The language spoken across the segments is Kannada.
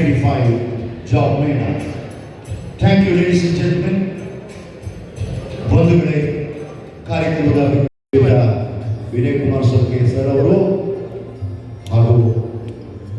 2025 Job Mela. Thank you, ladies and gentlemen. ಬಂಧುಗಳೇ, ಕಾರ್ಯಕ್ರಮದ ವಿನಯ್ ಕುಮಾರ್ ಸೊರ್ಕೆ ಸರ್ ಅವರು ಹಾಗೂ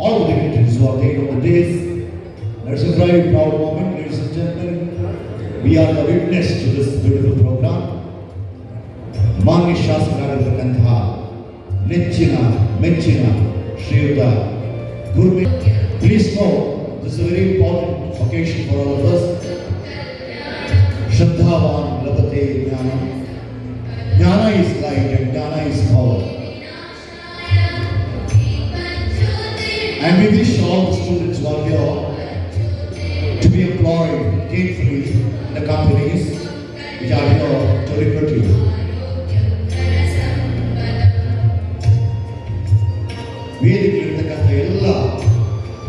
all the dignitaries who are taking on the days. It's a very proud moment, ladies and gentlemen. We are the witness to this beautiful program. ಮಾನ್ಯ ಶಾಸಕರಾಗಿರ್ತಕ್ಕಂತಹ ನೆಚ್ಚಿನ ಮೆಚ್ಚಿನ ಶ್ರೀಯುತ ಗುರುಮಿ. Please know this is a very important occasion for all of us. Shraddhavan labate jnana. Jnana is light and jnana is power. And we wish all the students who are here to be employed gainfully in the companies which are here to recruit you. ವೇದಿಕೆಯಲ್ಲಿರ್ತಕ್ಕಂಥ ಎಲ್ಲ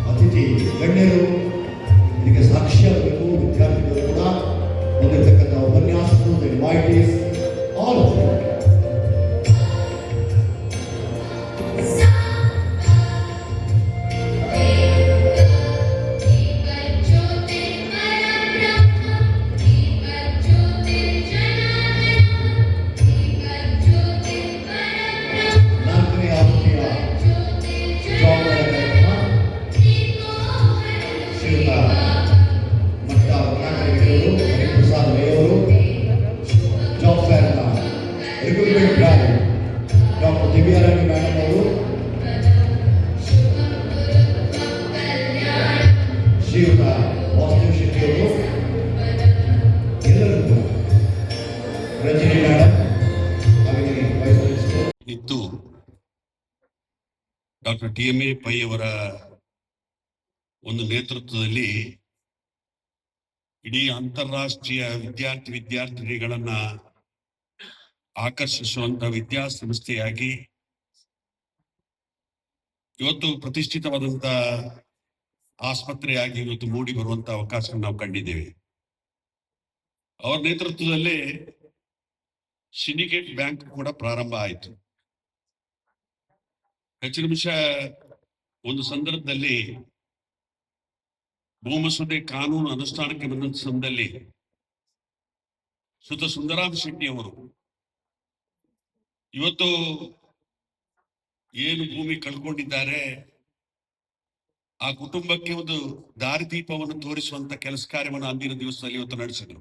ಅತಿಥಿ ಗಣ್ಯರು ಇದಕ್ಕೆ ಸಾಕ್ಷಿಯಾಗಬೇಕು. ವಿದ್ಯಾರ್ಥಿಗಳು ಕೂಡ ಬಂದಿರತಕ್ಕಂಥ ಉಪನ್ಯಾಸಕರು, invitees, all of them. Doctor Divyarani madam ಅವರು, ಶ್ರೀಯುತ ವಾಸುದೇವ್ ಶೆಟ್ಟಿ ಅವರು, ಎಲ್ಲರಿಗೂ ರಜನಿ ಮೇಡಮ್ ಹಾಗೆ ವೈಸ್ ಪ್ರಿನ್ಸಿಪಲ್ ಇದ್ದು ಡಾಕ್ಟರ್ TMA ಪೈ ಅವರ ಒಂದು ನೇತೃತ್ವದಲ್ಲಿ ಇಡೀ ಅಂತಾರಾಷ್ಟ್ರೀಯ ವಿದ್ಯಾರ್ಥಿನಿಗಳನ್ನ ಆಕರ್ಷಿಸುವಂತ ವಿದ್ಯಾಸಂಸ್ಥೆಯಾಗಿ ಇವತ್ತು ಪ್ರತಿಷ್ಠಿತವಾದಂತ ಆಸ್ಪತ್ರೆಯಾಗಿ ಇವತ್ತು ಮೂಡಿ ಬರುವಂತ ಅವಕಾಶ ನಾವು ಕಂಡಿದ್ದೇವೆ. ಅವರ ನೇತೃತ್ವದಲ್ಲಿ ಸಿಂಡಿಕೇಟ್ ಬ್ಯಾಂಕ್ ಕೂಡ ಪ್ರಾರಂಭ ಆಯಿತು. ಹೆಚ್ಚಿನ ನಿಮಿಷ ಒಂದು ಸಂದರ್ಭದಲ್ಲಿ ಭೂಮಸೂದೆ ಕಾನೂನು ಅನುಷ್ಠಾನಕ್ಕೆ ಬಂದಂತ ಸಮಯದಲ್ಲಿ ಸುತ ಸುಂದರಾಮ್ ಶೆಟ್ಟಿ ಅವರು ಇವತ್ತು ಏನು ಭೂಮಿ ಕಳ್ಕೊಂಡಿದ್ದಾರೆ ಆ ಕುಟುಂಬಕ್ಕೆ ಒಂದು ದಾರಿದೀಪವನ್ನು ತೋರಿಸುವಂತ ಕೆಲಸ ಕಾರ್ಯವನ್ನು ಅಂದಿನ ದಿವಸದಲ್ಲಿ ಇವತ್ತು ನಡೆಸಿದ್ರು.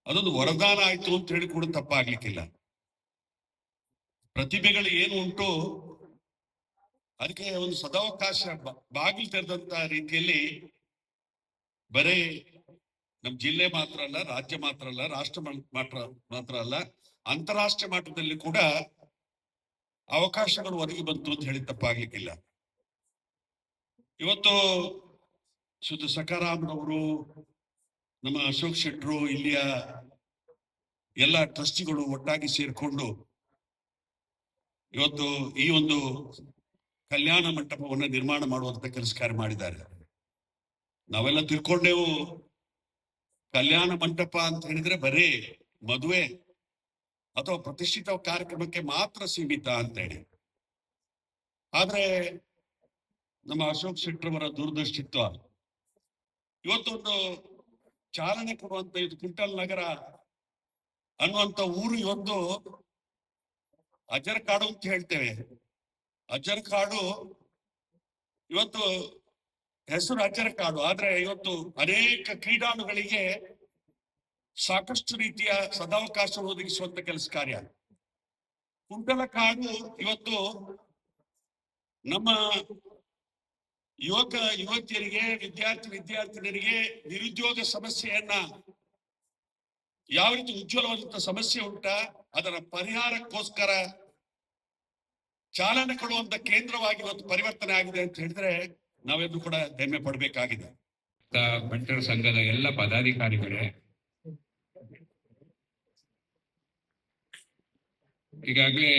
ಅದೊಂದು ವರದಾನ ಆಯ್ತು ಅಂತ ಹೇಳಿ ಕೂಡ ತಪ್ಪಾಗ್ಲಿಕ್ಕಿಲ್ಲ. ಪ್ರತಿಭೆಗಳು ಏನು ಉಂಟು ಅದಕ್ಕೆ ಒಂದು ಸದಾವಕಾಶ ಬಾಗಿಲು ತೆರೆದಂತ ರೀತಿಯಲ್ಲಿ ಬರೇ ನಮ್ಮ ಜಿಲ್ಲೆ ಮಾತ್ರ ಅಲ್ಲ, ರಾಜ್ಯ ಮಾತ್ರ ಅಲ್ಲ, ರಾಷ್ಟ್ರ ಮಾತ್ರ ಅಲ್ಲ, ಅಂತಾರಾಷ್ಟ್ರೀಯ ಮಟ್ಟದಲ್ಲಿ ಕೂಡ ಅವಕಾಶಗಳು ಒದಗಿ ಬಂತು ಅಂತ ಹೇಳಿ ತಪ್ಪಾಗ್ಲಿಕ್ಕಿಲ್ಲ. ಇವತ್ತು ಸುತ್ತ ಸಕಾರಾಮ್ರವರು, ನಮ್ಮ ಅಶೋಕ್ ಶೆಟ್ರು, ಇಲ್ಲಿಯ ಎಲ್ಲ ಟ್ರಸ್ಟಿಗಳು ಒಟ್ಟಾಗಿ ಸೇರ್ಕೊಂಡು ಇವತ್ತು ಈ ಒಂದು ಕಲ್ಯಾಣ ಮಂಟಪವನ್ನು ನಿರ್ಮಾಣ ಮಾಡುವಂತ ಕೆಲಸ ಕಾರ್ಯ ಮಾಡಿದ್ದಾರೆ. ನಾವೆಲ್ಲ ತಿಳ್ಕೊಂಡೆವು ಕಲ್ಯಾಣ ಮಂಟಪ ಅಂತ ಹೇಳಿದ್ರೆ ಬರೀ ಮದುವೆ ಅಥವಾ ಪ್ರತಿಷ್ಠಿತ ಕಾರ್ಯಕ್ರಮಕ್ಕೆ ಮಾತ್ರ ಸೀಮಿತ ಅಂತ ಹೇಳಿ. ಆದ್ರೆ ನಮ್ಮ ಅಶೋಕ್ ಶೆಟ್ಟರವರ ದೂರದೃಷ್ಟಿತ್ವ ಇವತ್ತೊಂದು ಚಾಲನೆ ಕೊಡುವಂತ ಇದು ಕುಂಟಲ್ ನಗರ ಅನ್ನುವಂತ ಊರು ಇವತ್ತು ಅಜರ್ಕಾಡು ಅಂತ ಹೇಳ್ತೇವೆ. ಅಜರ್ಕಾಡು ಇವತ್ತು ಹೆಸರು ಅಜರ್ಕಾಡು, ಆದ್ರೆ ಇವತ್ತು ಅನೇಕ ಕ್ರೀಡಾಳುಗಳಿಗೆ ಸಾಕಷ್ಟು ರೀತಿಯ ಸದಾವಕಾಶ ಒದಗಿಸುವಂತ ಕೆಲಸ ಕಾರ್ಯ. ಕುಂಟಲಕಾಡು ಇವತ್ತು ನಮ್ಮ ಯುವತಿಯರಿಗೆ, ವಿದ್ಯಾರ್ಥಿನಿಯರಿಗೆ ನಿರುದ್ಯೋಗ ಸಮಸ್ಯೆಯನ್ನ ಯಾವ ರೀತಿ ಉಜ್ವಲವಾದಂತ ಸಮಸ್ಯೆ ಉಂಟ ಅದರ ಪರಿಹಾರಕ್ಕೋಸ್ಕರ ಚಾಲನೆ ಕೊಡುವಂತ ಕೇಂದ್ರವಾಗಿ ಇವತ್ತು ಪರಿವರ್ತನೆ ಆಗಿದೆ ಅಂತ ಹೇಳಿದ್ರೆ ನಾವೆಲ್ಲರೂ ಕೂಡ ಹೆಮ್ಮೆ ಪಡಬೇಕಾಗಿದೆ. ಬಂಟರ ಸಂಘದ ಎಲ್ಲ ಪದಾಧಿಕಾರಿಗಳೇ, ಈಗಾಗಲೇ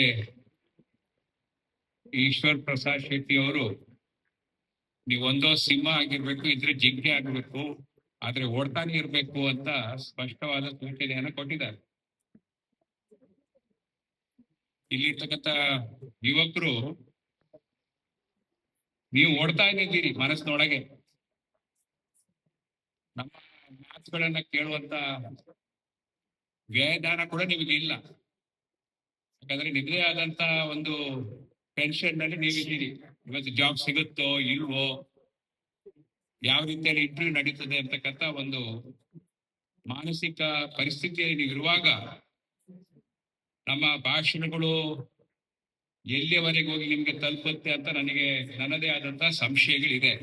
ಈಶ್ವರ್ ಪ್ರಸಾದ್ ಶೆಟ್ಟಿ ಅವರು ನೀವೊಂದೋ ಸಿಂಹ ಆಗಿರ್ಬೇಕು, ಇದ್ರೆ ಜಿಂಕೆ ಆಗಬೇಕು, ಆದ್ರೆ ಓಡ್ತಾನೆ ಇರ್ಬೇಕು ಅಂತ ಸ್ಪಷ್ಟವಾದ ಸೂಚನೆಯನ್ನು ಕೊಟ್ಟಿದ್ದಾರೆ. ಇಲ್ಲಿರ್ತಕ್ಕಂಥ ಯುವಕರು ನೀವು ಓಡ್ತಾ ಇದ್ದೀರಿ ಮನಸ್ಸಿನೊಳಗೆ. ನಮ್ಮ ಮಾತುಗಳನ್ನ ಕೇಳುವಂತ ವ್ಯಯದಾನ ಕೂಡ ನಿಮಗೆ ಇಲ್ಲ. ಯಾಕಂದ್ರೆ ನಿಮ್ಮದೇ ಆದಂತ ಒಂದು ಪೆನ್ಷನ್ ನಲ್ಲಿ ನೀವಿದ್ದೀರಿ. ಇವತ್ತು ಜಾಬ್ ಸಿಗುತ್ತೋ ಇಲ್ವೋ, ಯಾವ ರೀತಿಯಲ್ಲಿ ಇಂಟರ್ವ್ಯೂ ನಡೀತದೆ ಅಂತಕ್ಕಂಥ ಒಂದು ಮಾನಸಿಕ ಪರಿಸ್ಥಿತಿಯಲ್ಲಿ ನೀವು ಇರುವಾಗ ನಮ್ಮ ಭಾಷಣಗಳು ಎಲ್ಲಿಯವರೆಗೆ ಹೋಗಿ ನಿಮ್ಗೆ ತಲುಪುತ್ತೆ ಅಂತ ನನಗೆ ನನ್ನದೇ ಆದಂತಹ ಸಂಶಯಗಳಿದೆ.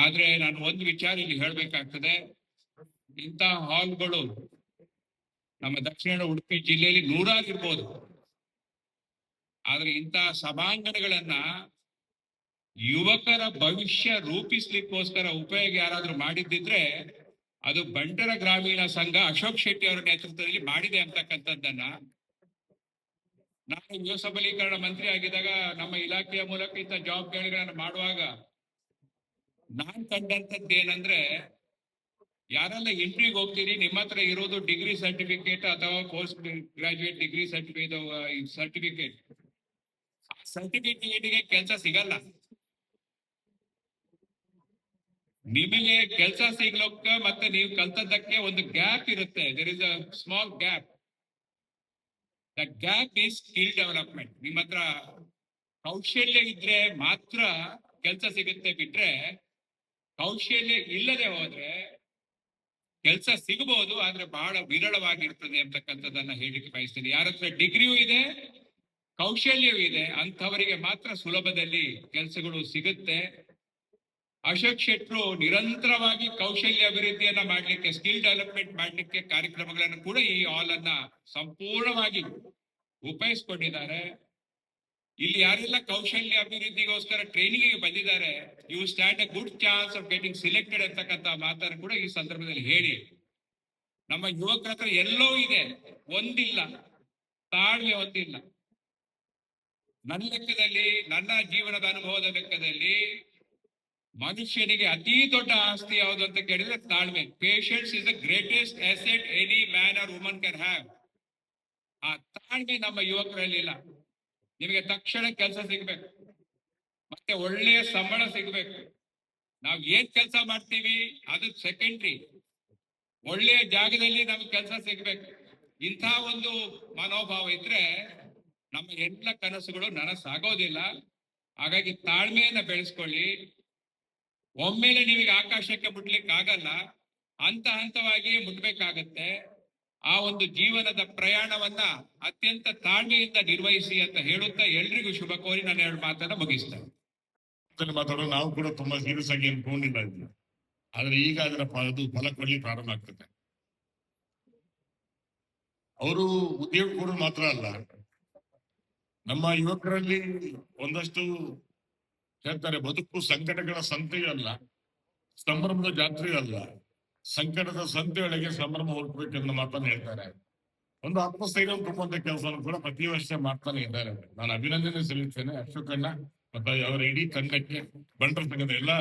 ಆದ್ರೆ ನಾನು ಒಂದು ವಿಚಾರ ಇಲ್ಲಿ ಹೇಳ್ಬೇಕಾಗ್ತದೆ. ಇಂಥ ಹಾಲ್ಗಳು ನಮ್ಮ ದಕ್ಷಿಣ ಉಡುಪಿ ಜಿಲ್ಲೆಯಲ್ಲಿ ನೂರಾಗಿರ್ಬೋದು. ಆದ್ರೆ ಇಂಥ ಸಭಾಂಗಣಗಳನ್ನ ಯುವಕರ ಭವಿಷ್ಯ ರೂಪಿಸ್ಲಿಕ್ಕೋಸ್ಕರ ಉಪಯೋಗ ಯಾರಾದ್ರೂ ಮಾಡಿದ್ದಿದ್ರೆ ಅದು ಬಂಟರ ಗ್ರಾಮೀಣ ಸಂಘ ಅಶೋಕ್ ಶೆಟ್ಟಿ ಅವರ ನೇತೃತ್ವದಲ್ಲಿ ಮಾಡಿದೆ ಅಂತಕ್ಕಂಥದ್ದನ್ನ ನಾನು ಯುವ ಸಬಲೀಕರಣ ಮಂತ್ರಿ ಆಗಿದ್ದಾಗ ನಮ್ಮ ಇಲಾಖೆಯ ಮೂಲಕ ಇಂಥ ಜವಾಬ್ದಾರಿಗಳನ್ನ ಮಾಡುವಾಗ ನಾನ್ ಕಂಡಂತದ್ದು ಏನಂದ್ರೆ, ಯಾರೆಲ್ಲ ಇಂಟರ್ವ್ಯೂಗೆ ಹೋಗ್ತೀರಿ, ನಿಮ್ಮ ಹತ್ರ ಇರೋದು ಡಿಗ್ರಿ ಸರ್ಟಿಫಿಕೇಟ್ ಅಥವಾ ಪೋಸ್ಟ್ ಗ್ರಾಜುಯೇಟ್ ಡಿಗ್ರಿ ಸರ್ಟಿಫಿಕೇಟ್ ಸರ್ಟಿಫಿಕೇಟ್ಗೆ ಕೆಲಸ ಸಿಗಲ್ಲ. ನಿಮಗೆ ಕೆಲಸ ಸಿಗ್ಲಕ್ಕ ಮತ್ತೆ ನೀವು ಕಲ್ತದ್ದಕ್ಕೆ ಒಂದು ಗ್ಯಾಪ್ ಇರುತ್ತೆ. There is a small gap. The gap is skill development. ನಿಮ್ಮ ಹತ್ರ ಕೌಶಲ್ಯ ಇದ್ರೆ ಮಾತ್ರ ಕೆಲಸ ಸಿಗುತ್ತೆ, ಬಿಟ್ರೆ ಕೌಶಲ್ಯ ಇಲ್ಲದೆ ಹೋದ್ರೆ ಕೆಲಸ ಸಿಗಬಹುದು, ಆದ್ರೆ ಬಹಳ ವಿರಳವಾಗಿರ್ತದೆ ಅಂತಕ್ಕಂಥದ್ದನ್ನ ಹೇಳಿಕ್ಕೆ ಬಯಸ್ತೀನಿ. ಯಾರ ಹತ್ರ ಡಿಗ್ರಿಯೂ ಇದೆ, ಕೌಶಲ್ಯವೂ ಇದೆ, ಅಂಥವರಿಗೆ ಮಾತ್ರ ಸುಲಭದಲ್ಲಿ ಕೆಲಸಗಳು ಸಿಗುತ್ತೆ. ಅಶೋಕ್ ಶೆಟ್ರು ನಿರಂತರವಾಗಿ ಕೌಶಲ್ಯ ಅಭಿವೃದ್ಧಿಯನ್ನ ಮಾಡ್ಲಿಕ್ಕೆ, ಸ್ಕಿಲ್ ಡೆವಲಪ್ಮೆಂಟ್ ಮಾಡ್ಲಿಕ್ಕೆ ಕಾರ್ಯಕ್ರಮಗಳನ್ನು ಕೂಡ ಈ ಹಾಲ್ ಅನ್ನ ಸಂಪೂರ್ಣವಾಗಿ ಉಪಯೋಗಿಸ್ಕೊಂಡಿದ್ದಾರೆ. ಇಲ್ಲಿ ಯಾರೆಲ್ಲ ಕೌಶಲ್ಯ ಅಭಿವೃದ್ಧಿಗೋಸ್ಕರ ಟ್ರೈನಿಂಗ್ ಬಂದಿದ್ದಾರೆ, you stand a good chance of getting selected ಅಂತಕ್ಕಂಥ ಮಾತನ್ನು ಕೂಡ ಈ ಸಂದರ್ಭದಲ್ಲಿ ಹೇಳಿ. ನಮ್ಮ ಯುವಕರ ಹತ್ರ ಎಲ್ಲೋ ಇದೆ, ಒಂದಿಲ್ಲ, ತಾಳ್ಮೆ ಒಂದಿಲ್ಲ. ನನ್ನ ಲೆಕ್ಕದಲ್ಲಿ, ನನ್ನ ಜೀವನದ ಅನುಭವದ ಲೆಕ್ಕದಲ್ಲಿ ಮನುಷ್ಯನಿಗೆ ಅತಿ ದೊಡ್ಡ ಆಸ್ತಿ ಯಾವುದು ಅಂತ ಕೇಳಿದ್ರೆ ತಾಳ್ಮೆ. Patience is the greatest asset any man or woman can have. ಆ ತಾಳ್ಮೆ ನಮ್ಮ ಯುವಕರಲ್ಲಿ ಇಲ್ಲ. ನಿಮಗೆ ತಕ್ಷಣ ಕೆಲಸ ಸಿಗ್ಬೇಕು, ಮತ್ತೆ ಒಳ್ಳೆಯ ಸಂಬಳ ಸಿಗ್ಬೇಕು. ನಾವ್ ಏನ್ ಕೆಲಸ ಮಾಡ್ತೀವಿ ಅದು ಸೆಕೆಂಡ್ರಿ. ಒಳ್ಳೆಯ ಜಾಗದಲ್ಲಿ ನಮ್ಗೆ ಕೆಲಸ ಸಿಗ್ಬೇಕು. ಇಂಥ ಒಂದು ಮನೋಭಾವ ಇದ್ರೆ ನಮ್ಮ ಎಲ್ಲ ಕನಸುಗಳು ನನಸಾಗೋದಿಲ್ಲ. ಹಾಗಾಗಿ ತಾಳ್ಮೆಯನ್ನ ಬೆಳೆಸ್ಕೊಳ್ಳಿ. ಒಮ್ಮೆಲೆ ನಿಮಗೆ ಆಕಾಶಕ್ಕೆ ಮುಟ್ಲಿಕ್ಕೆ ಆಗಲ್ಲ, ಹಂತ ಹಂತವಾಗಿಯೇ ಮುಟ್ಬೇಕಾಗತ್ತೆ. ಆ ಒಂದು ಜೀವನದ ಪ್ರಯಾಣವನ್ನ ಅತ್ಯಂತ ತಾಳ್ಮೆಯಿಂದ ನಿರ್ವಹಿಸಿ ಅಂತ ಹೇಳುತ್ತಾ ಎಲ್ರಿಗೂ ಶುಭ ಕೋರಿ ನಾನು 2 ಮಾತನ್ನ ಮುಗಿಸ್ತೇನೆ. ಮಾತಾಡೋ ನಾವು ಕೂಡ ತುಂಬಾ ಸೀರಿಯಸ್ ಆಗಿ ಅನ್ಕೊಂಡಿಲ್ಲ ಇದ್ವಿ, ಆದ್ರೆ ಈಗ ಅದರ ಅದು ಫಲ ಕೊಡ್ಲಿ ಪ್ರಾರಂಭ ಆಗ್ತದೆ. ಅವರು ಉದ್ಯೋಗ ಕೊಡೋದು ಮಾತ್ರ ಅಲ್ಲ, ನಮ್ಮ ಯುವಕರಲ್ಲಿ ಒಂದಷ್ಟು ಹೇಳ್ತಾರೆ, ಬದುಕು ಸಂಕಟಗಳ ಸಂತೆಯೂ ಅಲ್ಲ, ಸಂಭ್ರಮದ ಜಾತ್ರೆಯೂ ಅಲ್ಲ, ಸಂಕಟದ ಸಂತೆಯೊಳಗೆ ಸಂಭ್ರಮ ಹುಡುಕ್ಬೇಕೆಂದು ಮಾತನ್ನು ಹೇಳ್ತಾರೆ. ಒಂದು ಆತ್ಮಸ್ಥೈರ್ಯ ತುಂಬುವಂತ ಕೆಲಸವನ್ನು ಕೂಡ ಪ್ರತಿ ವರ್ಷ ಮಾಡ್ತಾನೆ ಇದ್ದಾರೆ. ನಾನು ಅಭಿನಂದನೆ ಸಲ್ಲಿಸ್ತೇನೆ ಅಶೋಕಣ್ಣ ಮತ್ತು ಅವರ ಇಡೀ ತಂಡಕ್ಕೆ, ಬಂಟರ ಸಂಘದ ಎಲ್ಲ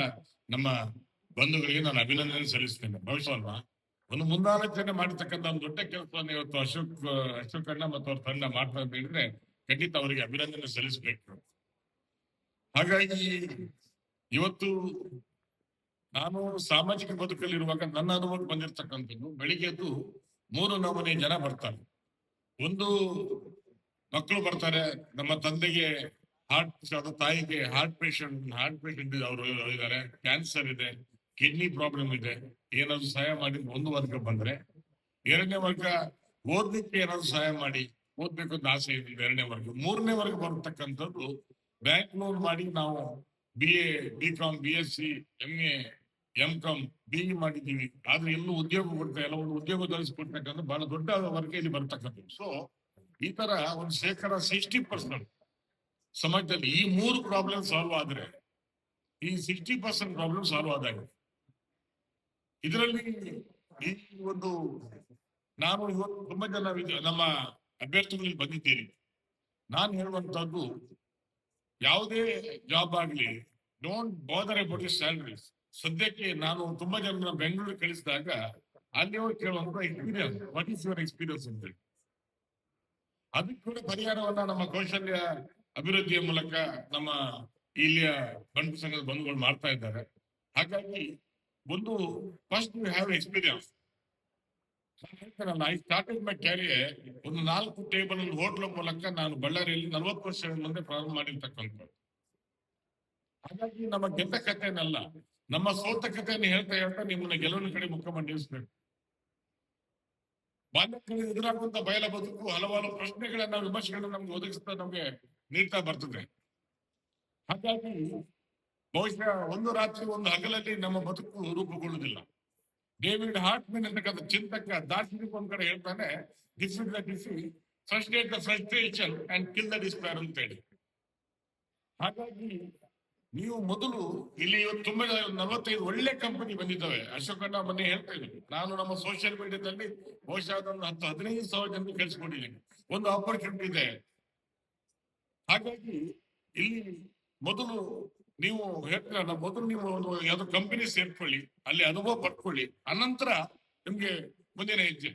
ನಮ್ಮ ಬಂಧುಗಳಿಗೆ ನಾನು ಅಭಿನಂದನೆ ಸಲ್ಲಿಸ್ತೇನೆ. ಭವಿಷ್ಯವನ್ನ ಒಂದು ಮುಂದಾಲೋಚನೆ ಮಾಡಿರ್ತಕ್ಕಂಥ ಒಂದು ದೊಡ್ಡ ಕೆಲಸವನ್ನು ಇವತ್ತು ಅಶೋಕಣ್ಣ ಮತ್ತು ಅವ್ರ ತಂಡ ಮಾಡ್ತಾ ಅಂತ ಹೇಳಿದ್ರೆ ಖಂಡಿತ ಅವರಿಗೆ ಅಭಿನಂದನೆ ಸಲ್ಲಿಸಬೇಕು. ಹಾಗಾಗಿ ಇವತ್ತು ನಾನು ಸಾಮಾಜಿಕ ಬದುಕಲ್ಲಿರುವಾಗ ನನ್ನ ಅನುಭವಕ್ಕೆ ಬಂದಿರತಕ್ಕಂಥದ್ದು, ಬೆಳಿಗ್ಗೆ ಎದ್ದು 3 ನಮೂನೆ ಜನ ಬರ್ತಾರೆ. ಒಂದು ಮಕ್ಕಳು ಬರ್ತಾರೆ, ನಮ್ಮ ತಂದೆಗೆ ತಾಯಿಗೆ ಹಾರ್ಟ್ ಪೇಷಂಟ್ ಅವರು ಇದ್ದಾರೆ, ಕ್ಯಾನ್ಸರ್ ಇದೆ, ಕಿಡ್ನಿ ಪ್ರಾಬ್ಲಮ್ ಇದೆ, ಏನಾದ್ರು ಸಹಾಯ ಮಾಡಿ ಒಂದು ವರ್ಗ ಬಂದ್ರೆ. 2ನೇ ವರ್ಗ ಓದ್ಲಿಕ್ಕೆ ಏನಾದ್ರು ಸಹಾಯ ಮಾಡಿ, ಓದ್ಬೇಕು ಅಂತ ಆಸೆ ಇದೆ 2ನೇ ವರ್ಗ. 3ನೇ ವರ್ಗ ಬರ್ತಕ್ಕಂಥದ್ದು ಬ್ಯಾಂಕ್ ಲೋನ್ ಮಾಡಿ ನಾವು BA, BCom, BSc, MA, MCom, BE ಮಾಡಿದ್ದೀವಿ, ಆದ್ರೆ ಎಲ್ಲೂ ಉದ್ಯೋಗ ಕೊಡ್ತಾ ಇಲ್ಲ. ಒಂದು ಉದ್ಯೋಗ ದೊರಕಿಸ್ಕೊಡ್ತಕ್ಕಂಥ ಬಹಳ ದೊಡ್ಡ ವರ್ಗ ಇಲ್ಲಿ ಬರ್ತಕ್ಕಂಥದ್ದು. ಸೊ ಈ ತರ ಒಂದು 60% ಸಮಾಜದಲ್ಲಿ ಈ 3 ಪ್ರಾಬ್ಲಮ್ ಸಾಲ್ವ್ ಆದ್ರೆ ಈ 60% ಪ್ರಾಬ್ಲಮ್ ಸಾಲ್ವ್ ಆದಾಗ, ಇದರಲ್ಲಿ ಈ ಒಂದು ನಾನು ಇವತ್ತು ತುಂಬಾ ಜನ ನಮ್ಮ ಅಭ್ಯರ್ಥಿಗಳಿಗೆ ಬಂದಿದ್ದೀರಿ. ನಾನು ಹೇಳುವಂತದ್ದು, ಯಾವುದೇ ಜಾಬ್ ಆಗ್ಲಿ, don't bother about your salaries. ಸದ್ಯಕ್ಕೆ ನಾನು ತುಂಬಾ ಜನ ಬೆಂಗಳೂರು ಕಳಿಸಿದಾಗ ಅಲ್ಲಿ ಹೋಗಿ ಕೇಳುವಂತ experience, what is your experience ಅಂತ ಹೇಳಿ. ಅದಕ್ಕೆ ಕೂಡ ಪರಿಹಾರವನ್ನ ನಮ್ಮ ಕೌಶಲ್ಯ ಅಭಿವೃದ್ಧಿಯ ಮೂಲಕ ನಮ್ಮ ಇಲ್ಲಿಯ ಗಂಟು ಸಂಘದ ಬಂಧುಗಳು ಮಾಡ್ತಾ ಇದ್ದಾರೆ. ಹಾಗಾಗಿ ಒಂದು first you have experience. I started my career ಒಂದು 4 ಟೇಬಲ್ ಒಂದು ಹೋಟ್ಲ ಮೂಲಕ ನಾನು ಬಳ್ಳಾರಿಯಲ್ಲಿ 40 ವರ್ಷಗಳ ಮುಂದೆ ಪ್ರಾರಂಭ ಮಾಡಿರ್ತಕ್ಕಂಥದ್ದು. ಹಾಗಾಗಿ ನಮ್ಮ ಗೆದ್ದ ಕಥೆನಲ್ಲ, ನಮ್ಮ ಸೋತ ಕಥೆಯನ್ನು ಹೇಳ್ತಾ ಹೇಳ್ತಾ ನಿಮ್ಮನ್ನ ಗೆಲುವಿನ ಕಡೆ ಮುಖ ಮಂಡಿಸಬೇಕು. ಬಾಲ್ಯದಲ್ಲಿ ಎದುರಾಗುವಂತ ಬಯಲ ಬದುಕು ಹಲವಾರು ಪ್ರಶ್ನೆಗಳನ್ನ ವಿಮರ್ಶೆಗಳನ್ನ ನಮ್ಗೆ ಒದಗಿಸ್ತಾ ನಮ್ಗೆ ನೀಡ್ತಾ ಬರ್ತದೆ. ಹಾಗಾಗಿ ಬಹುಶಃ ಒಂದು ರಾತ್ರಿ ಒಂದು ಹಗಲಲ್ಲಿ ನಮ್ಮ ಬದುಕು ರೂಪುಗೊಳ್ಳುವುದಿಲ್ಲ. ಡೇವಿಡ್ ಹಾರ್ಟ್ಮನ್ ಅಂತಕ್ಕಂಥ ಚಿಂತಕ ದಾರ್ಶನಿಕ ಒಂದ್ ಕಡೆ ಹೇಳ್ತಾನೆ, this is the disease, frustrate the frustration and kill the despair ಅಂತ ಹೇಳಿ. ಹಾಗಾಗಿ ನೀವು ಮೊದಲು ಇಲ್ಲಿ ಇವತ್ತು ತುಂಬಾ 45 ಒಳ್ಳೆ ಕಂಪನಿ ಬಂದಿದ್ದಾವೆ. ಅಶೋಕಣ್ಣ ಮೊನ್ನೆ ಹೇಳ್ತಾ ಇದ್ರು, ನಾನು ನಮ್ಮ ಸೋಷಿಯಲ್ ಮೀಡಿಯಾದಲ್ಲಿ ಬಹುಶಃ ಒಂದು 10-15 ಸಾವಿರ ಜನರು ಕೇಳಿಸ್ಕೊಂಡಿದ್ದೀನಿ. ಒಂದು ಆಪರ್ಚುನಿಟಿ ಇದೆ. ಹಾಗಾಗಿ ಇಲ್ಲಿ ಮೊದಲು ನೀವು ಹೇಳ್ತೀರಲ್ಲ, ಮೊದಲು ನೀವು ಯಾವ್ದೋ ಕಂಪನಿ ಸೇರ್ಕೊಳ್ಳಿ, ಅಲ್ಲಿ ಅನುಭವ ಪಡ್ಕೊಳ್ಳಿ, ಅನಂತರ ನಿಮ್ಗೆ ಮುಂದಿನ ಹೆಜ್ಜೆ.